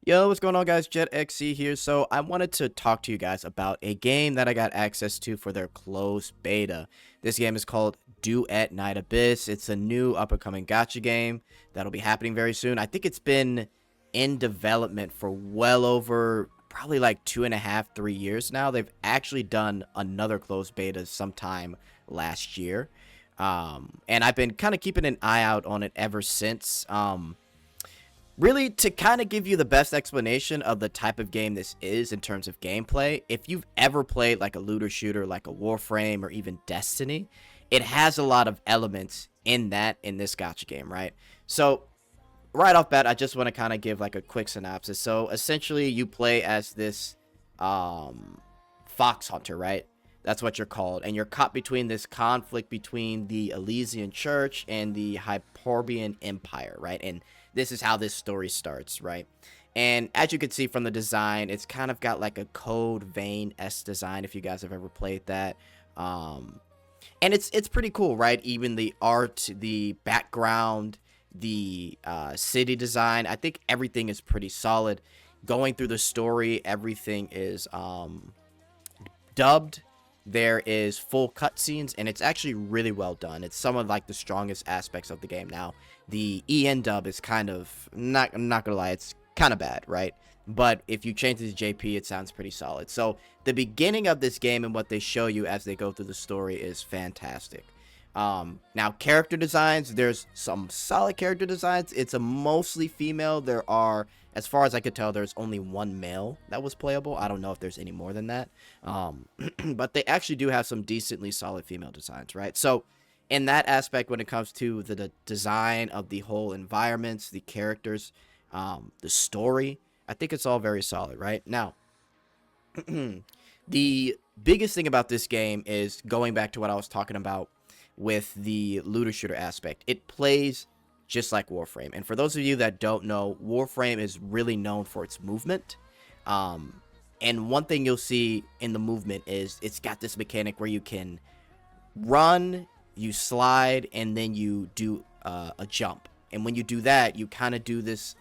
Yo, what's going on, guys? Jetxc here. So, I wanted to talk to you guys about a game that I got access to for their closed beta. This game is called Duet Night Abyss. It's a new up-and-coming gacha game that'll be happening very soon. I think it's been in development for well over probably like 2.5, 3 years now. They've actually done another closed beta sometime last year. And I've been kind of keeping an eye out on it ever since. Really, to kind of give you the best explanation of the type of game this is in terms of gameplay, if you've ever played like a looter shooter like a Warframe or even Destiny, it has a lot of elements in this gacha game, right? So right off bat, I just want to kind of give like a quick synopsis. So essentially, you play as this fox hunter, right? That's what you're called, and you're caught between this conflict between the Elysian Church and the Hyperbian Empire, right? And this is how this story starts, right? And as you can see from the design, it's kind of got like a Code Vein-esque design if you guys have ever played that. And it's pretty cool, right? Even the art, the background, the city design, I think everything is pretty solid. Going through the story, everything is dubbed. There is full cutscenes, and it's actually really well done. It's some of like the strongest aspects of the game. Now, the EN dub is kind of I'm not gonna lie, it's kind of bad, right? But if you change it to JP, it sounds pretty solid. So the beginning of this game and what they show you as they go through the story is fantastic. Now, character designs, there's some solid character designs. It's a mostly female. There are, as far as I could tell, there's only one male that was playable. I don't know if there's any more than that. But they actually do have some decently solid female designs, right? So in that aspect, when it comes to the design of the whole environments, the characters, the story, I think it's all very solid, right? Now, the biggest thing about this game is going back to what I was talking about with the looter shooter aspect. It plays just like Warframe. And for those of you that don't know, Warframe is really known for its movement. And one thing you'll see in the movement is it's got this mechanic where you can run, you slide, and then you do a jump. And when you do that, you kind of do this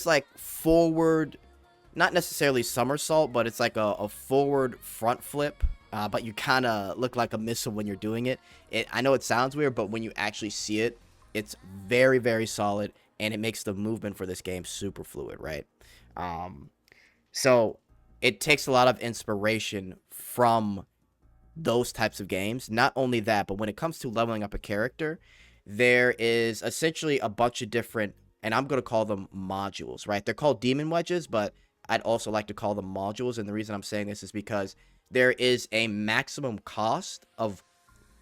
like forward, not necessarily somersault, but it's like a forward front flip. But you kind of look like a missile when you're doing it. I know it sounds weird, but when you actually see it, it's very, very solid, and it makes the movement for this game super fluid, right? So it takes a lot of inspiration from those types of games. Not only that, but when it comes to leveling up a character, there is essentially a bunch of different, and I'm going to call them modules, right? They're called demon wedges, but I'd also like to call them modules. And the reason I'm saying this is because there is a maximum cost of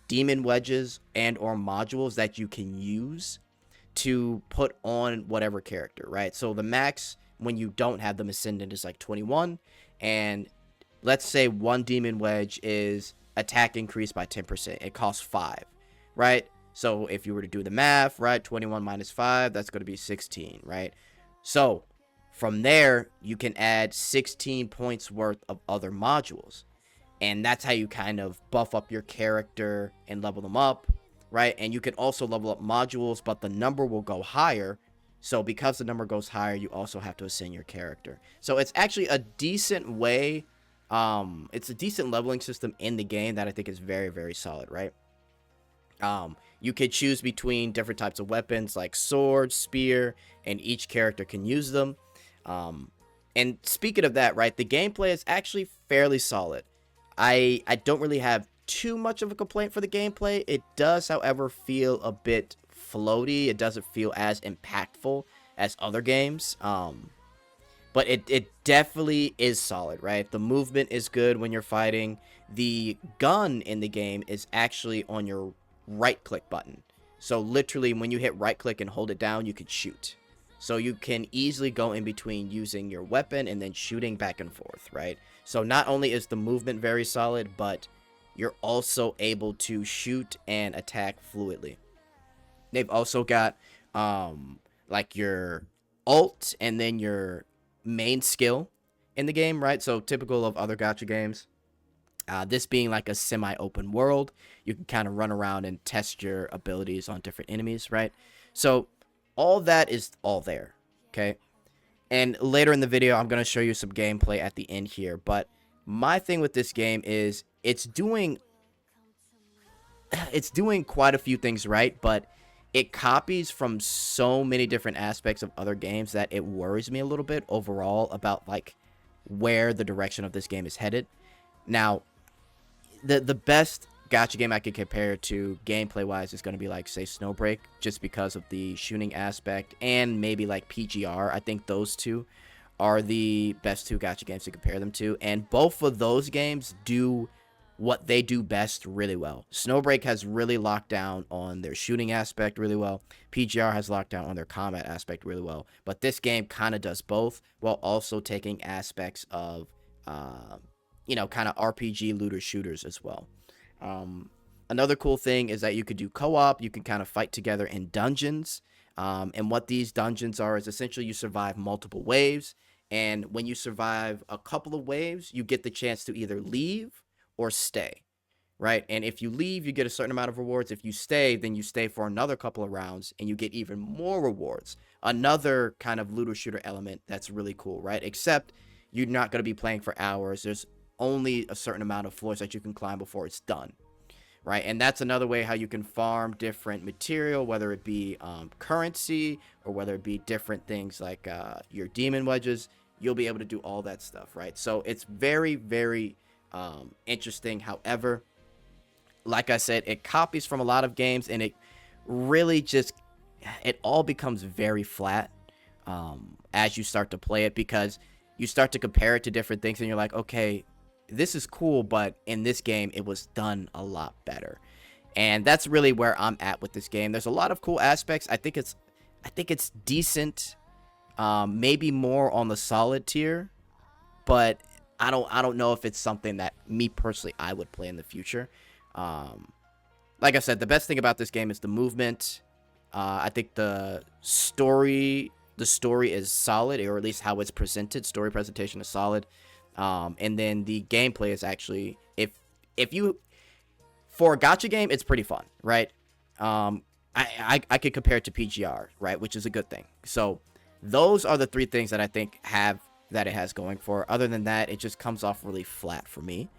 demon wedges and or modules that you can use to put on whatever character, right? So the max when you don't have them ascendant is like 21, and let's say one demon wedge is attack increased by 10%. It costs 5, right? So if you were to do the math, right, 21 minus 5, that's going to be 16, right? So from there, you can add 16 points worth of other modules. And that's how you kind of buff up your character and level them up, right? And you can also level up modules, but the number will go higher. So because the number goes higher, you also have to ascend your character. So it's actually a decent way. It's a decent leveling system in the game that I think is very, very solid, right? You could choose between different types of weapons like sword, spear, and each character can use them. And speaking of that, right, the gameplay is actually fairly solid. I don't really have too much of a complaint for the gameplay. It does, however, feel a bit floaty. It doesn't feel as impactful as other games. But it definitely is solid, right? The movement is good when you're fighting. The gun in the game is actually on your right click button. So literally when you hit right click and hold it down, you can shoot. So you can easily go in between using your weapon and then shooting back and forth, right? So not only is the movement very solid, but you're also able to shoot and attack fluidly. They've also got like your ult and then your main skill in the game, right? So typical of other gacha games. This being like a semi-open world, you can kind of run around and test your abilities on different enemies, right? So all that is all there. Okay. And later in the video, I'm going to show you some gameplay at the end here. But my thing with this game is it's doing quite a few things right, but it copies from so many different aspects of other games that it worries me a little bit overall about like where the direction of this game is headed. Now, the best gacha game I could compare to gameplay wise is going to be like, say, Snowbreak, just because of the shooting aspect, and maybe like PGR. I think those two are the best two gacha games to compare them to, and both of those games do what they do best really well. Snowbreak has really locked down on their shooting aspect really well. PGR has locked down on their combat aspect really well. But this game kind of does both, while also taking aspects of, kind of RPG looter shooters as well. Another cool thing is that you could do co-op. You can kind of fight together in dungeons. And what these dungeons are is essentially you survive multiple waves. And when you survive a couple of waves, you get the chance to either leave or stay, right? And if you leave, you get a certain amount of rewards. If you stay, then you stay for another couple of rounds and you get even more rewards. Another kind of looter shooter element that's really cool, right? Except you're not going to be playing for hours. There's only a certain amount of floors that you can climb before it's done, right? And that's another way how you can farm different material, whether it be currency or whether it be different things like your demon wedges. You'll be able to do all that stuff, right? So it's very, very interesting. However, like I said, it copies from a lot of games, and it really just, it all becomes very flat as you start to play it, because you start to compare it to different things and you're like, okay, this is cool, but in this game it was done a lot better. And that's really where I'm at with this game. There's a lot of cool aspects. I think it's decent, maybe more on the solid tier, but I don't know if it's something that me personally I would play in the future. Like I said, the best thing about this game is the movement. I think the story is solid, or at least how it's presented. Story presentation is solid. And then the gameplay is actually, if you, for a gacha game, it's pretty fun, right? I could compare it to PGR, right, which is a good thing. So those are the three things that I think that it has going for. Other than that, it just comes off really flat for me.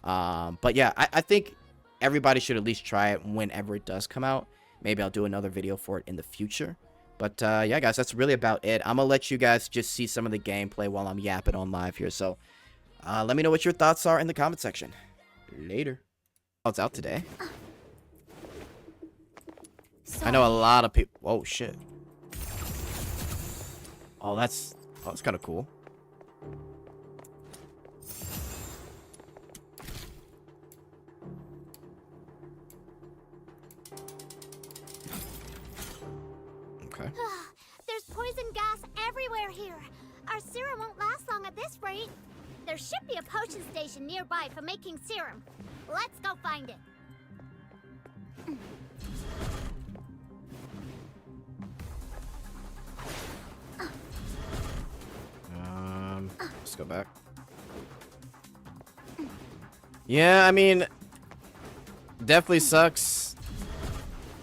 But yeah, I think everybody should at least try it whenever it does come out. Maybe I'll do another video for it in the future. But yeah, guys, that's really about it. I'm gonna let you guys just see some of the gameplay while I'm yapping on live here. So let me know what your thoughts are in the comment section. Later. Oh, it's out today. I know a lot of people. Oh shit. Oh, that's kind of cool. Okay. There's poison gas everywhere here. Our serum won't last long at this rate. There should be a potion station nearby for making serum. Let's go find it. Let's go back. Yeah, I mean, definitely sucks.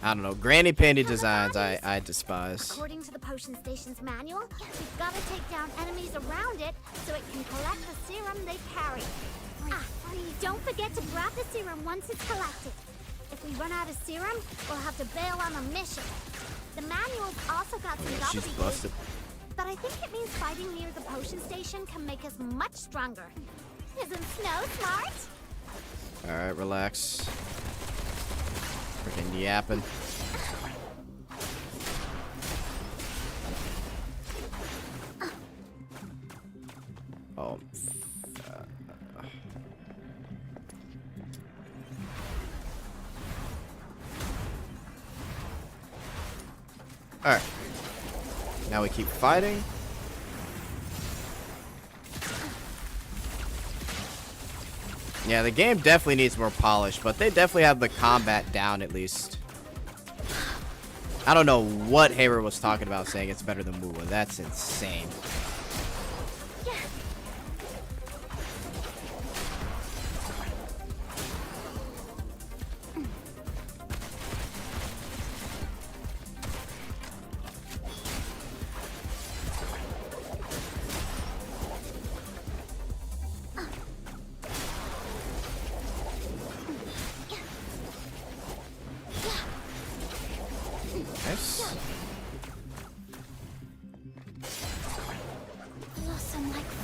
I don't know. Granny Panty designs I despise. According to the potion station's manual, we've got to take down enemies around it so it can collect the serum they carry. Don't forget to grab the serum once it's collected. If we run out of serum, we'll have to bail on the mission. The manual's also got some She's gobbledygook, busted. but I think it means fighting near the potion station can make us much stronger. Isn't Snow smart? Alright, relax. Freaking yapping. Oh. Alright. Now we keep fighting. Yeah, the game definitely needs more polish, but they definitely have the combat down at least. I don't know what Haber was talking about saying it's better than Muwa. That's insane.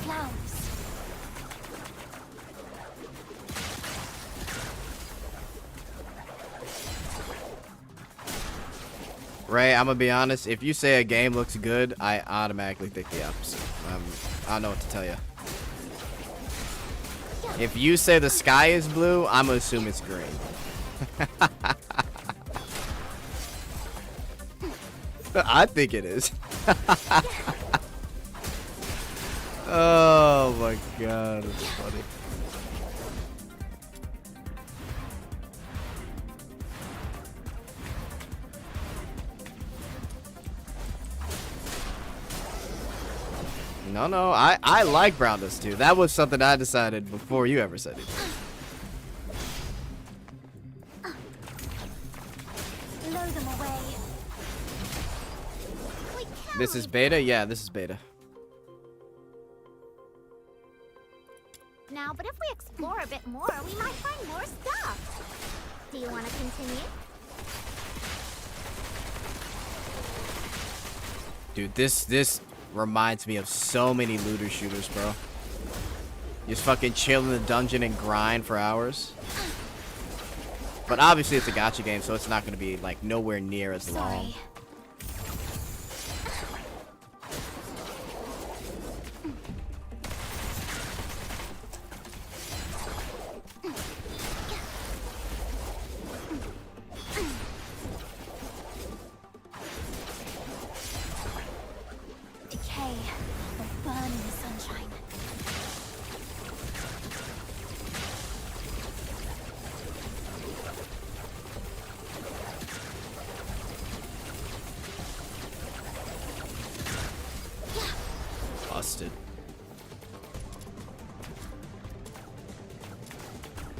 flowers. Ray, I'm gonna be honest. If you say a game looks good, I automatically think the opposite. I don't know what to tell you. If you say the sky is blue, I'm gonna assume it's green. I think it is. Oh my god, that's funny. No, I like brown dust too. That was something I decided before you ever said it. Blow them away. This is beta? Yeah, this is beta. Now, but if we explore a bit more, we might find more stuff. Do you want to continue? Dude, this reminds me of so many looter shooters, bro. Just fucking chill in the dungeon and grind for hours. But obviously it's a gacha game, so it's not going to be like nowhere near as long. Decay will burn in the sunshine. Busted.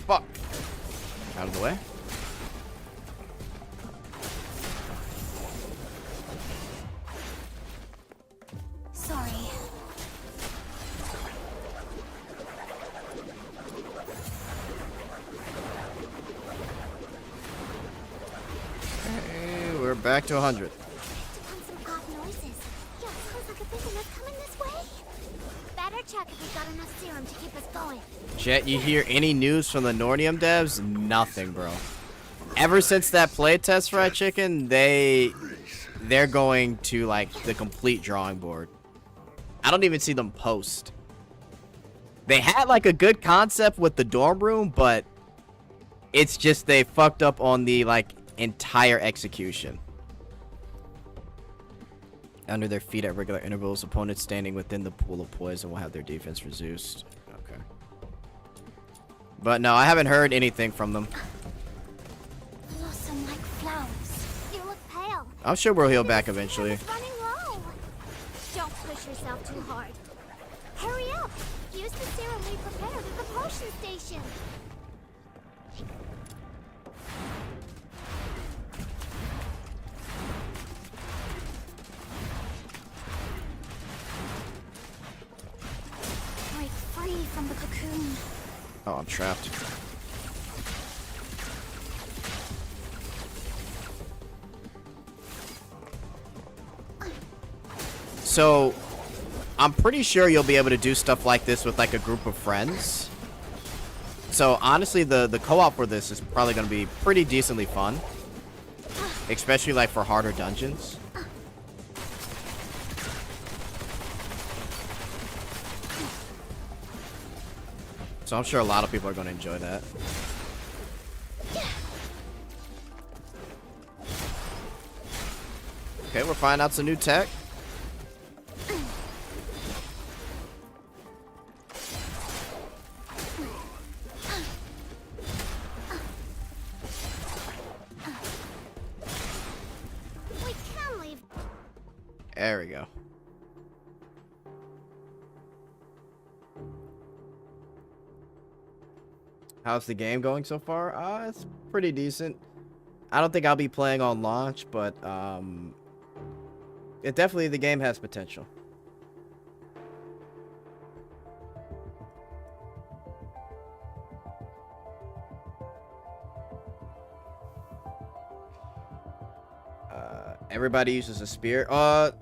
Fuck. Out of the way. Sorry. Hey, we're back to 100. Some pop noises. Yeah, sounds like a business coming this way. Better check if we got enough serum to keep us going. Jet, you hear any news from the Nordium devs? Nothing, bro. Ever since that playtest fried chicken, they're going to like the complete drawing board. I don't even see them post. They had like a good concept with the dorm room, but it's just they fucked up on the like entire execution. Under their feet at regular intervals, opponents standing within the pool of poison will have their defense reduced. Okay. But no, I haven't heard anything from them. Blossom like flowers. You look pale. I'm sure we'll heal back eventually. It's running low. Don't push yourself too hard. Hurry up. Use the serum we prepared at the potion station. Break free from the cocoon. Oh, I'm trapped. So, I'm pretty sure you'll be able to do stuff like this with like a group of friends. So, honestly, the co-op for this is probably going to be pretty decently fun. Especially like for harder dungeons. So I'm sure a lot of people are going to enjoy that. Okay, we're finding out some new tech. We can leave. There we go. How's the game going so far? It's pretty decent. I don't think I'll be playing on launch, but it definitely, the game has potential. Everybody uses a spear.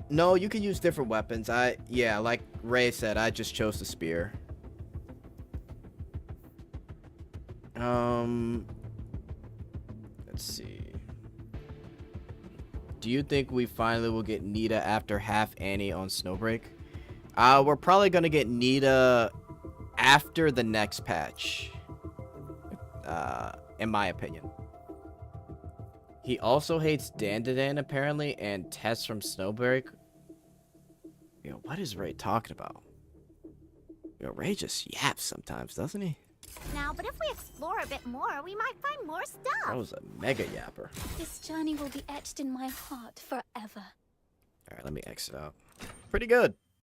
No, you can use different weapons. Yeah, like Ray said, I just chose the spear. Let's see. Do you think we finally will get Nita after half Annie on Snowbreak? We're probably gonna get Nita after the next patch. In my opinion. He also hates Dandadan apparently, and Tess from Snowbreak. Yo, what is Ray talking about? Yo, Ray just yaps sometimes, doesn't he? Now, but if we explore a bit more, we might find more stuff. That was a mega yapper. This journey will be etched in my heart forever. Alright, let me exit out. Pretty good.